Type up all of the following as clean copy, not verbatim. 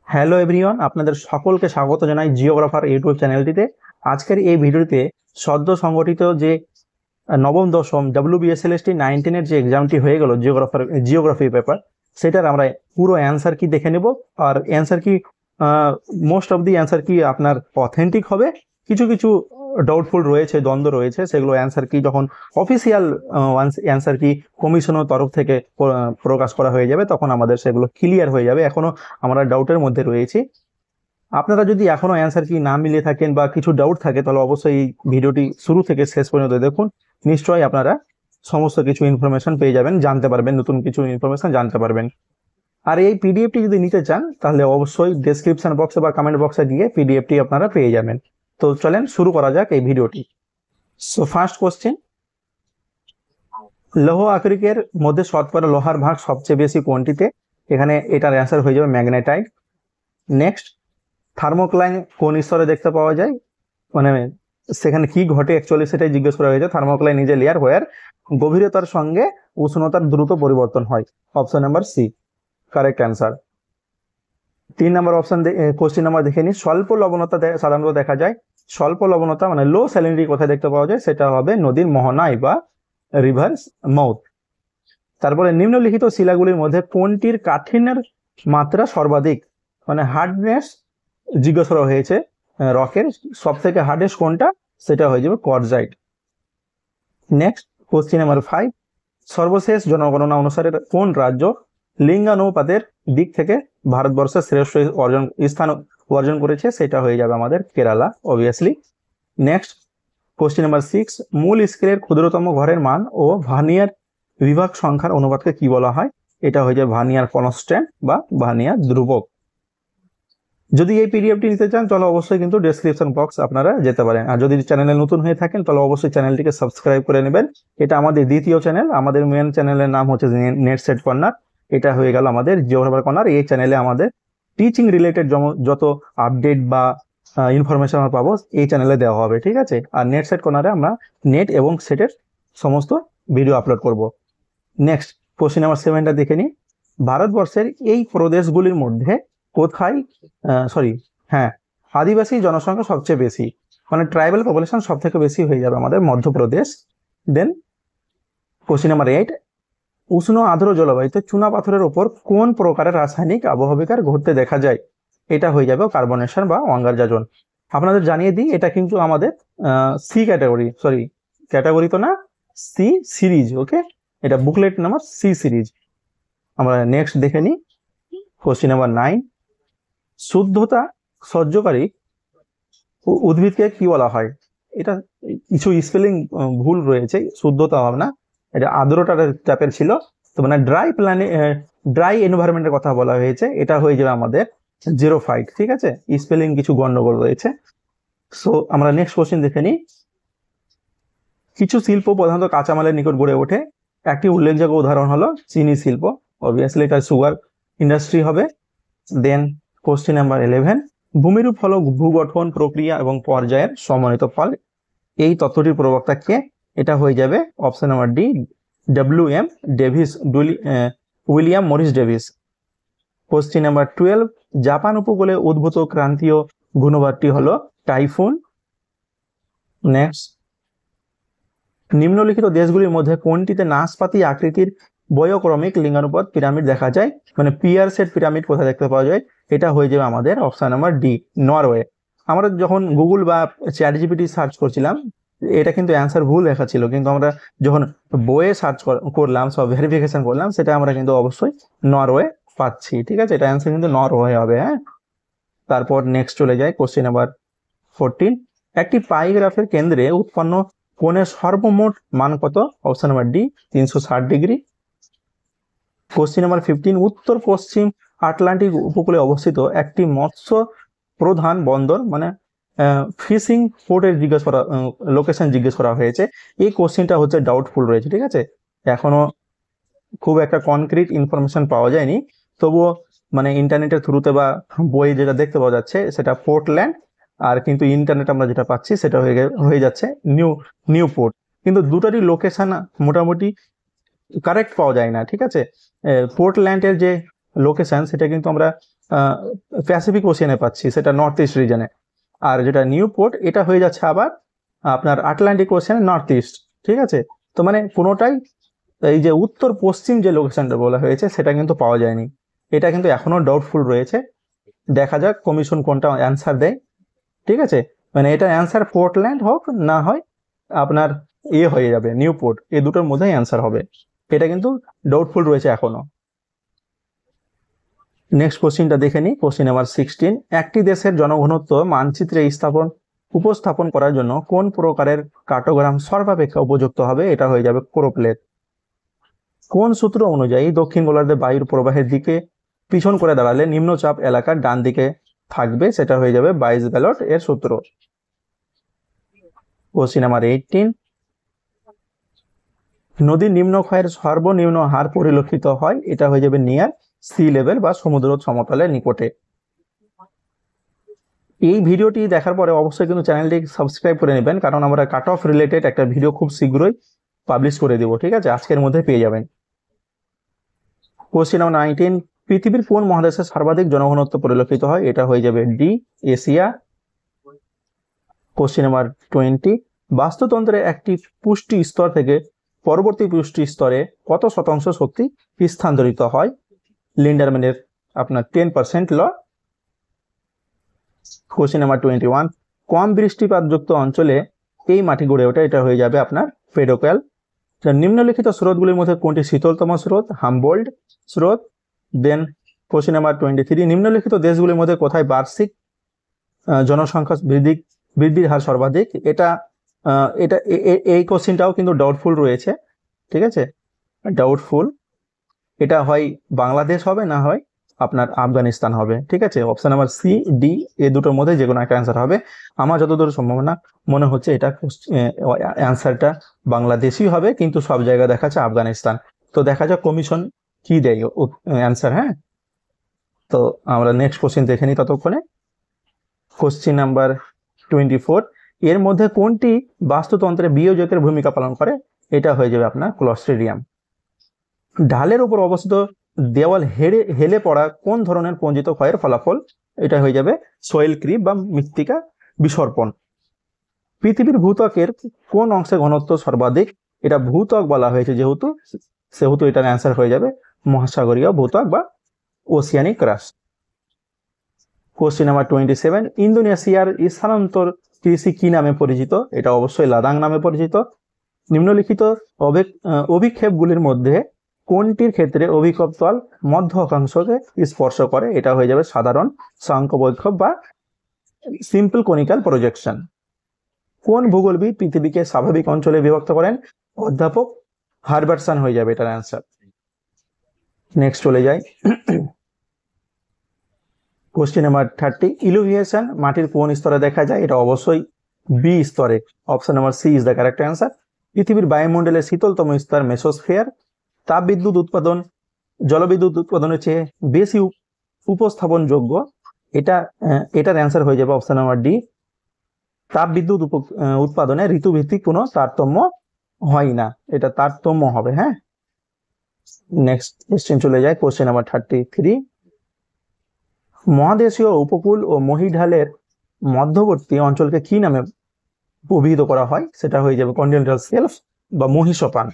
Hello everyone, আপনাদের সকলকে স্বাগত জানাই জিওগ্রাফার ইউটিউব চ্যানেলটিতে। আজকের এই ভিডিওতে সদ্য সংগঠিত যে নবম দশম WBSLST 19-এর যে এক্সামটি হয়ে গেল জিওগ্রাফি পেপার, সেটার আমরা পুরো অ্যান্সার কি দেখে নেব। আর অ্যান্সার কি মোস্ট অফ দি অ্যান্সার কি আপনার অথেন্টিক হবে, কিছু কিছু ডাউটফুল রয়েছে, দ্বন্দ্ব রয়েছে, সেগুলো অ্যান্সার কি যখন অফিসিয়াল অ্যান্সার কি কমিশনের তরফ থেকে প্রকাশ করা হয়ে যাবে তখন আমাদের সেগুলো ক্লিয়ার হয়ে যাবে। এখনো আমরা ডাউটের মধ্যে রয়েছি। আপনারা যদি এখনো অ্যান্সার কি না মিলিয়ে থাকেন বা কিছু ডাউট থাকে তাহলে অবশ্যই এই ভিডিওটি শুরু থেকে শেষ পর্যন্ত দেখুন। নিশ্চয়ই আপনারা সমস্ত কিছু ইনফরমেশন পেয়ে যাবেন, জানতে পারবেন, নতুন কিছু ইনফরমেশন জানতে পারবেন। আর এই পিডিএফটি যদি নিতে চান তাহলে অবশ্যই ডেসক্রিপশন বক্সে বা কমেন্ট বক্সে গিয়ে পিডিএফটি আপনারা পেয়ে যাবেন। তো চলেন শুরু করা যাক এই ভিডিওটি। সো ফার্স্ট কোশ্চেন, লৌহ আকরিকের মধ্যে শতকরা লোহার ভাগ সবচেয়ে বেশি কোনটিতে? এখানে এটার অ্যান্সার হয়ে যাবে ম্যাগনেটাইট। নেক্সট, থার্মোক্লাইন কোন স্তরে দেখতে পাওয়া যায়? মানে সেখানে কি ঘটে অ্যাকচুয়ালি সেটাই জিজ্ঞেস করা হয়েছে। থার্মোক্লাইন ইজ এ লেয়ার হোয়ার গভীরতার সঙ্গে উষ্ণতার দ্রুত পরিবর্তন হয়। Option number C correct answer. 3 number option question number দেখে নিই। স্বল্প লবণতা সাধারণত দেখা যায়, স্বল্প লবণতা মানে লো স্যালিনিটি কোথায় দেখতে পাওয়া যায়? সেটা হবে নদীর মোহনায় বা রিভার্স মাউথ। তারপরে নিম্নলিখিত শিলাগুলির মধ্যে কোনটির কাঠিন্যের মাত্রা সর্বাধিক? মানে হার্ডনেস জিজ্ঞেস করা হয়েছে। রকের সব থেকে হার্ডেস্ট কোনটা? সেটা হয়ে যাবে কোয়ার্টজাইট। নেক্সট কোশ্চেন নাম্বার 5, সর্বশেষ জনগণনা অনুসারে কোন রাজ্য লিঙ্গানুপাতের দিক থেকে ভারতবর্ষের শ্রেষ্ঠ স্থান অর্জন করেছে? সেটা হয়ে যাবে আমাদের Kerala obviously. Next question number 6, মূল স্কেলের ক্ষুদ্রতম ঘরের মান ও ভার্নিয়ার বিভাগ সংখ্যার অনুপাতকে কি বলা হয়? এটা হয়ে যাবে ভার্নিয়ার কনস্ট্যান্ট বা ভার্নিয়ার ধ্রুবক। যদি এই পিডিএফটি নিতে চান তাহলে অবশ্যই কিন্তু ডেসক্রিপশন বক্স আপনারা যেতে পারেন। আর যদি চ্যানেলে নতুন হয়ে থাকেন তাহলে অবশ্যই চ্যানেলটিকে সাবস্ক্রাইব করে নেবেন। এটা আমাদের দ্বিতীয় চ্যানেল। আমাদের মেন চ্যানেলের নাম হচ্ছে নেট সেট কর্নার। এটা হয়ে গেল আমাদের জিওগ্রাফার কর্নার। এই চ্যানেলে আমাদের টিচিং রিলেটেড যত আপডেট বা ইনফরমেশন আমরা পাবো এই চ্যানেলে দেওয়া হবে, ঠিক আছে। আর নেট সেট কর্নারে আমরা নেট এবং সেটের সমস্ত ভিডিও আপলোড করব। নেক্সট কোশ্চেন নাম্বার 7টা দেখে নিই। ভারতবর্ষের এই প্রদেশগুলির মধ্যে কোথায় আদিবাসী জনসংখ্যা সবচেয়ে বেশি? মানে ট্রাইবাল পপুলেশন সব থেকে বেশি হয়ে যাবে আমাদের মধ্যপ্রদেশ। দেন কোশ্চেন নাম্বার 8, উষ্ণ আর্দ্র জলবায়ুতে চুনা পাথরের উপর কোন প্রকারের রাসায়নিক আবহবিকার ঘটতে দেখা যায়? এটা হয়ে যাবে কার্বনেশন বা অঙ্গারজাজন। আপনাদের জানিয়ে দিই এটা কিন্তু আমাদের সি ক্যাটাগরি তো না, সি সিরিজ। ওকে, এটা বুকলেট নাম্বার সি সিরিজ। আমরা নেক্সট দেখে নিই কোশ্চেন নাম্বার 9, শুদ্ধতা সহ্যকারী উদ্ভিদকে কি বলা হয়? এটা কিছু স্পেলিং ভুল রয়েছে, শুদ্ধতা হবে না, এটা আর্দ্রতা টাইপের ছিল। তো মানে ড্রাই এনভায়রনমেন্টের কথা বলা হয়েছে। এটা হয়ে যাবে আমাদের জেরোফাইট, ঠিক আছে। স্পেলিং কিছু গন্ডগোল রয়েছে। সো আমরা নেক্সট কোশ্চেন দেখে নিই। কিছু শিল্প প্রধানত কাঁচামালের নিকট গড়ে ওঠে। একটি উল্লেখযোগ্য উদাহরণ হলো চিনি শিল্প। অবভিয়াসলি এটা সুগার ইন্ডাস্ট্রি হবে। দেন কোশ্চেন নাম্বার 11, ভূমিরূপ হলো ভূগঠন প্রক্রিয়া এবং পর্যায়ের সমন্বিত ফল। এই তত্ত্বটির প্রবক্তা কে? এটা হয়ে যাবে option number D, WM Davis, William Morris Davis. Question number 12, Japan উপকূলে উদ্ভূত ক্রান্তীয় ঘূর্ণিঝড়টি হলো টাইফুন। নেক্সট, নিম্নলিখিত দেশগুলির মধ্যে কোনটিতে নাশপাতি আকৃতির বয়োক্রমিক লিঙ্গানুপাত পিরামিড দেখা যায়? মানে পিয়ার সেট পিরামিড কোথায় দেখতে পাওয়া যায়? এটা হয়ে যাবে আমাদের অপশন নাম্বার ডি, নরওয়ে। আমরা যখন গুগল বা চ্যাটজিপিটি সার্চ করছিলাম এটা কিন্তু অ্যান্সার ভুল দেখাচ্ছিল, কিন্তু আমরা যখন বইয়ে সার্চ করলাম, সব ভেরিফিকেশন করলাম, সেটা আমরা কিন্তু অবশ্যই নরওয়ে পাচ্ছি, ঠিক আছে। এটা অ্যান্সার কিন্তু নরওয়ে হবে। হ্যাঁ, তারপর নেক্সট চলে যায় কোশ্চেন নাম্বার 14, একটি পাইগ্রাফের কেন্দ্রে উৎপন্ন কোণের সর্বমোট মান কত? Option number D, 360 degree. Question number 15, উত্তর পশ্চিম আটলান্টিক উপকূলে অবস্থিত একটি মৎস্য প্রধান বন্দর মানে ফিশিং পোর্টের লোকেশন জিজ্ঞেস করা হয়েছে। এই কোশ্চেনটা হচ্ছে ডাউটফুল রয়েছে, ঠিক আছে। এখনো খুব একটা কনক্রিট ইনফরমেশন পাওয়া যায়নি, তবুও মানে ইন্টারনেটের থ্রুতে বা বই যেটা দেখতে পাওয়া যাচ্ছে সেটা পোর্টল্যান্ড, আর কিন্তু ইন্টারনেট আমরা যেটা পাচ্ছি সেটা হয়ে যাচ্ছে নিউ পোর্ট। কিন্তু দুটারই লোকেশন মোটামুটি কারেক্ট পাওয়া যায় না, ঠিক আছে। পোর্টল্যান্ডের যে লোকেশন সেটা কিন্তু আমরা প্যাসিফিক ওশিয়ানে পাচ্ছি, সেটা নর্থ ইস্ট রিজনে। আর যেটা নিউ পোর্ট এটা হয়ে যাচ্ছে আবার আপনার আটলান্টিক ওশিয়ানে নর্থ ইস্ট। ঠিক আছে, তো মানে কোনোটাই এই যে উত্তর পশ্চিম যে লোকেশনটা বলা হয়েছে সেটা কিন্তু পাওয়া যায়নি, এটা কিন্তু এখনো ডাউটফুল রয়েছে। দেখা যাক কমিশন কোনটা অ্যান্সার দেয়। ঠিক আছে, মানে এটা অ্যান্সার পোর্টল্যান্ড হোক না হয় আপনার হয়ে যাবে নিউ পোর্ট, এই দুটোর মধ্যেই অ্যান্সার হবে, এটা কিন্তু ডাউটফুল রয়েছে এখনো। নেক্সট কোশ্চিনটা দেখে নিই, কোশ্চিন নাম্বার 16। একটি দেশের জনঘনত্ব মানচিত্রে উপস্থাপন করার জন্য কোন প্রকারের কার্টোগ্রাম সর্বাপেক্ষা উপযুক্ত হবে? এটা হয়ে যাবে ক্রোপ্লেট। কোন সূত্র অনুযায়ী দক্ষিণ গোলার্ধে বায়ুর প্রবাহের দিকে পিছন করে দাঁড়ালে নিম্নচাপ এলাকার ডান দিকে থাকবে? সেটা হয়ে যাবে বাইস-বেলট এর সূত্র। Question number 18। নদীর নিম্নক্ষয়ের সর্বনিম্ন হার পরিলক্ষিত হয়? এটা হয়ে যাবে নিয়ার সি লেভেল বা সমুদ্র সমতলের নিকটে। এই ভিডিওটি দেখার পরে অবশ্যই কিন্তু চ্যানেলটি সাবস্ক্রাইব করে নেবেন, কারণ আমরা কাট অফ রিলেটেড একটা ভিডিও খুব শীঘ্রই পাবলিশ করে দেবো। ঠিক আছে, আজকের মধ্যে পেয়ে যাবেন। Question number 19। পৃথিবীর কোন মহাদেশে সর্বাধিক জনঘনত্ব পরিলক্ষিত হয়? এটা হয়ে যাবে ডি, এশিয়া। Question number 20। বাস্তুতন্ত্রের একটি পুষ্টি স্তর থেকে পরবর্তী পুষ্টি স্তরে কত শতাংশ শক্তি স্থানান্তরিত হয়? লিন্ডারম্যানের আপনার 10% ল। Question number 21। কম বৃষ্টিপাতযুক্ত অঞ্চলে এই মাটি গড়ে ওঠে? এটা হয়ে যাবে আপনার পেডোক্যাল। নিম্নলিখিত স্রোতগুলির মধ্যে কোনটি শীতলতম স্রোত? হামবোল্ড স্রোত। দেন কোশ্চিন নাম্বার 23। নিম্নলিখিত দেশগুলির মধ্যে কোথায় বার্ষিক জনসংখ্যা বৃদ্ধির হার সর্বাধিক? এটা এই কোশ্চিনটাও কিন্তু ডাউটফুল রয়েছে। ঠিক আছে, ডাউটফুল। এটা হয় বাংলাদেশ হবে না হয় আপনার আফগানিস্তান হবে। ঠিক আছে, অপশন নাম্বার সি, ডি এই দুটোর মধ্যে যে কোনো একটা অ্যান্সার হবে। আমার যতদূর সম্ভাবনা মনে হচ্ছে এটা অ্যান্সারটা বাংলাদেশই হবে, কিন্তু সব জায়গায় দেখাচ্ছে আফগানিস্তান। তো দেখা যাক কমিশন কি দেয় অ্যান্সার। হ্যাঁ, তো আমরা নেক্সট কোশ্চিন দেখে নিই ততক্ষণে। Question number 24। এর মধ্যে কোনটি বাস্তুতন্ত্রে বিয়োজকের ভূমিকা পালন করে? এটা হয়ে যাবে আপনার ক্লস্ট্রিডিয়াম। ঢালের উপর অবস্থিত দেওয়াল হেলে পড়া কোন ধরনের পঞ্জিত ক্ষয়ের ফলাফল? এটা হয়ে যাবে সয়েল ক্রিপ বা মৃত্তিকা বিসর্পণ। পৃথিবীর ভূত্বকের কোন অংশে ঘনত্ব সর্বাধিক? এটা ভূত্বক বলা হয়েছে সেহেতু এটার অ্যান্সার হয়ে যাবে মহাসাগরীয় ভূত্বক বা ওসিয়ানিক ক্রাস্ট। Question number 27। ইন্দোনেশিয়ার স্থানান্তর কৃষি কি নামে পরিচিত? এটা অবশ্যই লাদাং নামে পরিচিত। নিম্নলিখিত অভিক্ষেপগুলির মধ্যে কোনটির ক্ষেত্রে অভিক্ষেপ তল মধ্য অক্ষাংশকে স্পর্শ করে? এটা হয়ে যাবে সাধারণ শঙ্কু বা সিম্পল কনিক্যাল প্রজেকশন। কোন ভূগোলবিদ পৃথিবীকে স্বাভাবিক অঞ্চলে বিভক্ত করেন? অধ্যাপক হার্বার্টসন হয়ে যাবে এটার অ্যান্সার। নেক্সট চলে যাই, কোশ্চেন নাম্বার 30। ইলুভিয়েশন মাটির কোন স্তরে দেখা যায়? এটা অবশ্যই বি স্তরে। Option number C is the correct answer. পৃথিবীর বায়ুমণ্ডলের শীতলতম স্তর মেসোস্ফিয়ার। জলবিদ্যুৎ উৎপাদনের চেয়ে বেশি উপস্থাপনযোগ্য? এটার অ্যান্সার হয়ে যাবে অপশন নাম্বার ডি। তাপবিদ্যুৎ উৎপাদনে ঋতুভিত্তিক কোনো তারতম্য হয় না, এটা তারতম্য হবে। হ্যাঁ, নেক্সট কোশ্চেন চলে যায়, কোশ্চেন নাম্বার 33। মহাদেশীয় উপকূল ও মহীঢালের মধ্যবর্তী অঞ্চলকে কি নামে অভিহিত করা হয়? সেটা হয়ে যাবে কন্টিনেন্টাল শেলফ বা মহীসোপান।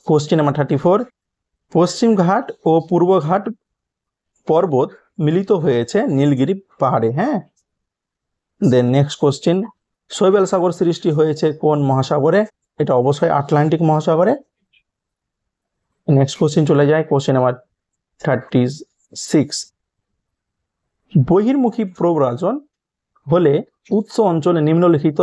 Question number 34। পশ্চিম ঘাট ও পূর্ব ঘাট পর্বত মিলিত হয়েছে নীলগিরি পাহাড়ে। হ্যাঁ, দেন নেক্সট কোশ্চেন। শৈবাল সাগর সৃষ্টি হয়েছে কোন মহাসাগরে? এটা অবশ্যই আটলান্টিক মহাসাগরে। নেক্সট কোশ্চেন চলে যায়, কোশ্চেন নাম্বার 36। বহির্মুখী প্রব্রজন হলে উৎস অঞ্চলে নিম্নলিখিত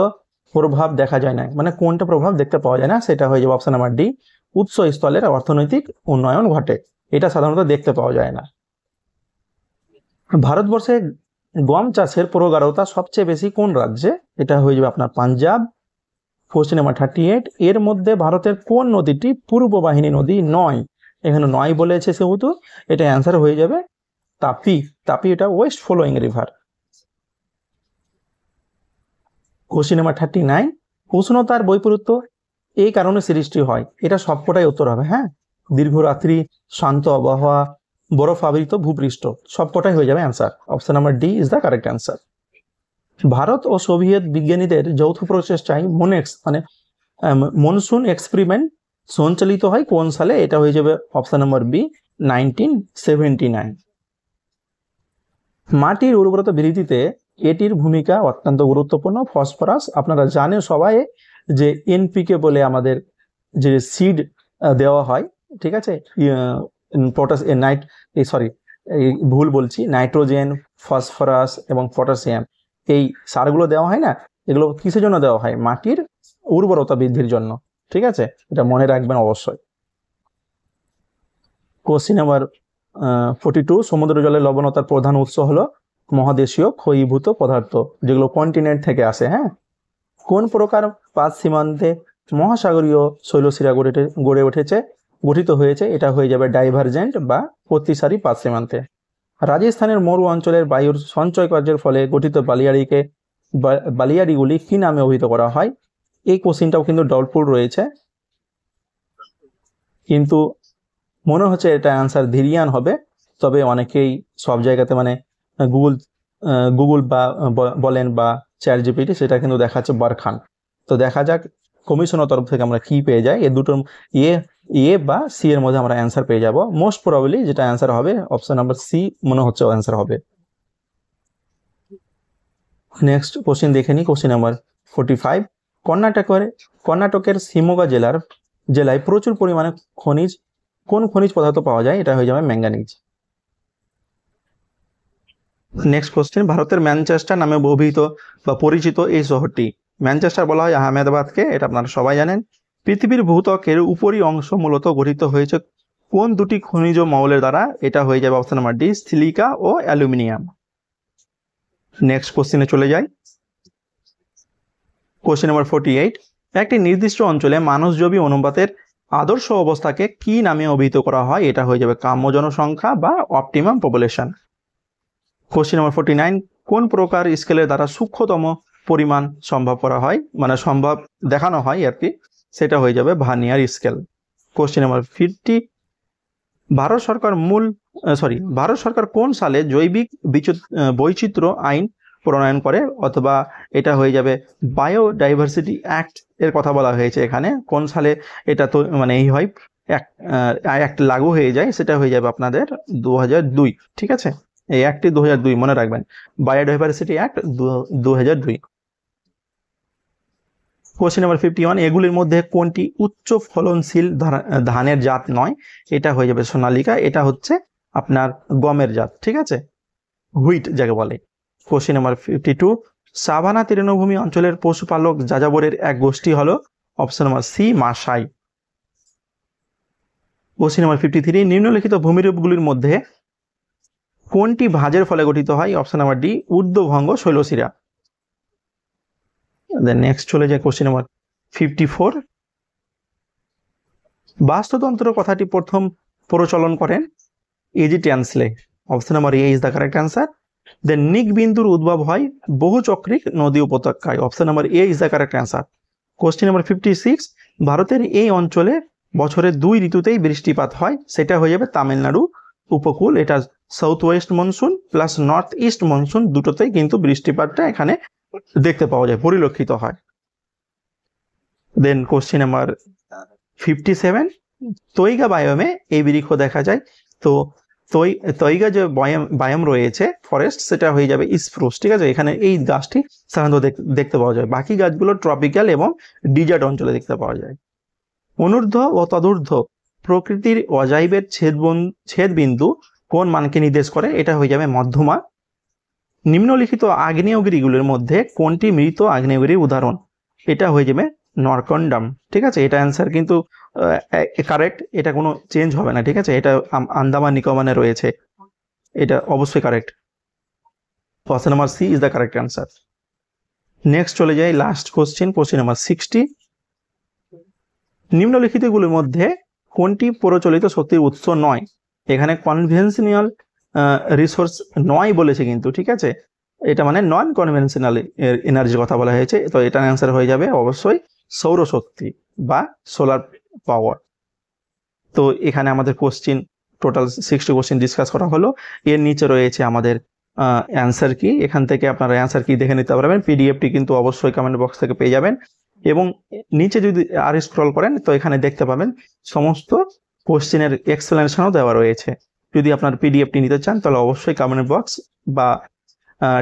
প্রভাব দেখা যায় না, মানে কোনটা প্রভাব দেখতে পাওয়া যায় না? সেটা হয়ে যাবে অপশন নাম্বার ডি, উৎস স্থলের অর্থনৈতিক উন্নয়ন ঘটে, এটা সাধারণত দেখতে পাওয়া যায় না। ভারতবর্ষে গম চাষের প্রগাঢ়তা সবচেয়ে বেশি কোন রাজ্যে? এটা হয়ে যাবে আপনার পাঞ্জাব। Question number 38। এর মধ্যে ভারতের কোন নদীটি পূর্ব বাহিনী নদী নয়? এখানে নয় বলেছে সেহেতু এটা অ্যান্সার হয়ে যাবে তাপি। এটা West following river. Question number 39। উষ্ণতার বৈপরীত্য এই কারণে সৃষ্টি হয়? এটা সবকটাই উত্তর হবে। হ্যাঁ, দীর্ঘ রাত্রি, শান্ত আবহাওয়া, বরফ আবৃত ভূপৃষ্ঠ, সবকটাই হয়ে যাবে answer. Option number D is the correct answer. Bharat ও সোভিয়েত বিজ্ঞানীদের যৌথ প্রচেষ্টায় মনসুন এক্সপেরিমেন্ট সঞ্চালিত হয় কোন সালে? এটা হয়ে যাবে অপশন নাম্বার বি 1979। মাটির উর্বরতা বৃদ্ধিতে এটির ভূমিকা অত্যন্ত গুরুত্বপূর্ণ। ফসফরাস আপনারা জানেন সবাই যে এনপিকে বলে আমাদের যে সিড দেওয়া হয়, ঠিক আছে, ভুল বলছি, নাইট্রোজেন, ফসফরাস এবং পটাশিয়াম, এই সারগুলো দেওয়া হয় না, এগুলো কিসের জন্য দেওয়া হয়? মাটির উর্বরতা বৃদ্ধির জন্য, ঠিক আছে, এটা মনে রাখবেন অবশ্যই। কোশ্চিন নাম্বার 42, সমুদ্র জলের লবণতার প্রধান উৎস হলো মহাদেশীয় ক্ষয়ীভূত পদার্থ, যেগুলো কন্টিনেন্ট থেকে আসে। হ্যাঁ, কোন প্রকার পাত সীমান্তে মহাসাগরীয় শৈলশিরা গঠিত হয়েছে? এটা হয়ে যাবে ডাইভারজেন্ট বা প্রতিসারী পাত সীমান্তে। রাজস্থানের মরু অঞ্চলের বায়ুর সঞ্চয় কার্যের ফলে গঠিত বালিয়াড়িগুলি কি নামে অভিহিত করা হয়? এই কোশ্চিনটাও কিন্তু ডাউটফুল রয়েছে, কিন্তু মনে হচ্ছে এটা অ্যান্সার ধীরিয়ান হবে। তবে অনেকেই সব জায়গাতে মানে গুগল বা বলেন বা চ্যাট জিপিটি, সেটা কিন্তু দেখাচ্ছে বারখান। তো দেখা যাক কমিশনের তরফ থেকে আমরা কি পেয়ে যাই। এর দুটোর এ বা সি এর মধ্যে আমরা অ্যান্সার পেয়ে যাব। মোস্ট প্রবাবলি যেটা অ্যান্সার হবে অপশন নাম্বার সি মনে হচ্ছে অ্যান্সার হবে। নেক্সট কোশ্চেন দেখে নিই, কোশ্চেন নাম্বার 45। কর্ণাটকের শিমোগা জেলায় প্রচুর পরিমাণে কোন খনিজ পদার্থ পাওয়া যায়? এটা হয়ে যাবে ম্যাঙ্গানিজ। নেক্সট কোশ্চেন, ভারতের ম্যানচেস্টার নামে অভিহিত বা পরিচিত এই শহরটি, ম্যানচেস্টার বলা হয় আহমেদাবাদকে, এটা আপনারা সবাই জানেন। পৃথিবীর ভূত্বকের উপরি অংশ মূলত গঠিত হয়েছে কোন দুটি খনিজ মৌলের দ্বারা? এটা হয়ে যাবে অপশন নাম্বার ডি সিলিকা ও অ্যালুমিনিয়াম। নেক্সট কোশ্চেনে চলে যাই, কোশ্চেন নাম্বার 48। একটি নির্দিষ্ট অঞ্চলে মানুষজীবী অনুপাতের আদর্শ অবস্থাকে কি নামে অভিহিত করা হয়? এটা হয়ে যাবে কাম্য জনসংখ্যা বা অপটিমাম পপুলেশন। Question number 49। কোন প্রকার স্কেলের দ্বারা সূক্ষ্মতম পরিমাণ সম্ভব করা হয়, মানে সম্ভব দেখানো হয় আর কি, সেটা হয়ে যাবে vernier scale. Question number 50। Bharat সরকার কোন সালে জৈবিক বৈচিত্র্য আইন প্রণয়ন করে? অথবা এটা হয়ে যাবে বায়োডাইভার্সিটি অ্যাক্ট এর কথা বলা হয়েছে এখানে। কোন সালে এটা তো মানে এই হয় অ্যাক্ট লাগু হয়ে যায়? সেটা হয়ে যাবে আপনাদের 2002, ঠিক আছে, এই অ্যাক্টটি 2002 মনে রাখবেন, বায়োডাইভার্সিটি অ্যাক্ট 2002। Question number 51। এগুলির মধ্যে কোনটি উচ্চ ফলনশীল ধানের জাত নয়? এটা হয়ে যাবে সোনালিকা, এটা হচ্ছে আপনার গমের জাত, ঠিক আছে, হুইট যাকে বলে। Question number 52। সাভানা তৃণভূমি অঞ্চলের পশুপালক যাযাবরের এক গোষ্ঠী হলো option number C Masai. Question number 53। নিম্নলিখিত ভূমিরূপগুলির মধ্যে কোনটি ভাঁজের ফলে গঠিত হয়? অপশন নাম্বার ডি ঊর্ধ্বভঙ্গ শৈলশিরা। নেক্সট চলে যায় কোশ্চেন নাম্বার 54। বাস্তুতন্ত্র কথাটি প্রথম প্রচলন করেন AG Tansley. Option number A is the correct answer. Then nick বিন্দুর উদ্ভব হয় বহুচক্রিক নদী উপত্যকায়। Option number A is the correct answer. Question number 56। ভারতের এই অঞ্চলে বছরের 2 ঋতুতেই বৃষ্টিপাত হয়, সেটা হয়ে যাবে তামিলনাড়ু উপকূল। এটা south West monsoon plus north east monsoon, দুটোতেই কিন্তু বৃষ্টিপাতটা এখানে দেখতে পাওয়া যায়, পরিলক্ষিত হয়। দেন কোশ্চেন নাম্বার 57। তৈগা বায়োমে এই বৃক্ষ দেখা যায়। তো তৈগা যে বায়োম রয়েছে ফরেস্ট, সেটা হয়ে যাবে স্প্রুস, ঠিক আছে, এখানে এই গাছটি সাধারণত দেখতে পাওয়া যায়। বাকি গাছগুলো ট্রপিক্যাল এবং ডিজার্ট অঞ্চলে দেখতে পাওয়া যায়। অনূর্ধ্ব ও তদূর্ধ্ব প্রকৃতির অজাইবের ছেদবিন্দু কোন মানকে নির্দেশ করে? এটা হয়ে যাবে মধ্যমা। নিম্নলিখিত আগ্নেয়গিরিগুলির মধ্যে কোনটি মৃত আগ্নেয়গিরির উদাহরণ? এটা হয়ে যাবে নরকন্ডাম, ঠিক আছে, এটা অ্যান্সার কিন্তু কারেক্ট, এটা কোনো চেঞ্জ হবে না, ঠিক আছে, এটা আন্দামান নিকোবরে রয়েছে, এটা অবশ্যই correct. Option number C is the correct answer. Next চলে যাই লাস্ট কোশ্চেন, কোশ্চেন নাম্বার 60। নিম্নলিখিতগুলির মধ্যে কোনটি প্রচলিত শক্তির উৎস নয়? এখানে কনভেনশনাল রিসোর্স নয় বলেছে কিন্তু, ঠিক আছে, এটা মানে নন কনভেনশনাল এনার্জির কথা বলা হয়েছে। তো এটার অ্যান্সার হয়ে যাবে অবশ্যই সৌরশক্তি বা সোলার পাওয়ার। তো এখানে আমাদের কোশ্চিন টোটাল 60 কোশ্চেন ডিসকাস করা হলো। এর নিচে রয়েছে আমাদের অ্যান্সার কি, এখান থেকে আপনারা অ্যান্সার কি দেখে নিতে পারবেন। পিডিএফটি কিন্তু অবশ্যই কমেন্ট বক্স থেকে পেয়ে যাবেন। এবং নিচে যদি আর স্ক্রল করেন তো এখানে দেখতে পাবেন সমস্ত কোশ্চেনের এক্সপ্লেনেশনও দেওয়া রয়েছে। যদি আপনার পিডিএফটি নিতে চান তাহলে অবশ্যই কমেন্ট বক্স বা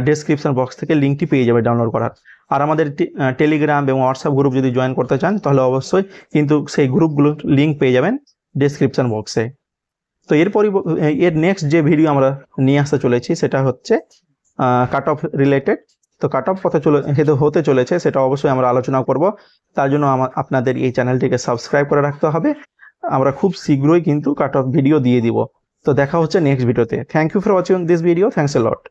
ডেসক্রিপশন বক্স থেকে লিঙ্কটি পেয়ে যাবে ডাউনলোড করার। আর আমাদের টেলিগ্রাম এবং হোয়াটসঅ্যাপ গ্রুপ যদি জয়েন করতে চান তাহলে অবশ্যই কিন্তু সেই গ্রুপগুলোর লিঙ্ক পেয়ে যাবেন ডেসক্রিপশন বক্সে। তো এর নেক্সট যে ভিডিও আমরা নিয়ে আসতে চলেছি সেটা হচ্ছে কাট অফ রিলেটেড। তো কাট অফ কত হতে চলেছে সেটা অবশ্যই আমরা আলোচনা করব। তার জন্য আপনাদের এই চ্যানেলটিকে সাবস্ক্রাইব করে রাখতে হবে। আমরা খুব শীঘ্রই কিন্তু কাট অফ ভিডিও দিয়ে দিব। তো দেখা হচ্ছে নেক্সট ভিডিওতে। Thank you for watching this video. Thanks a lot.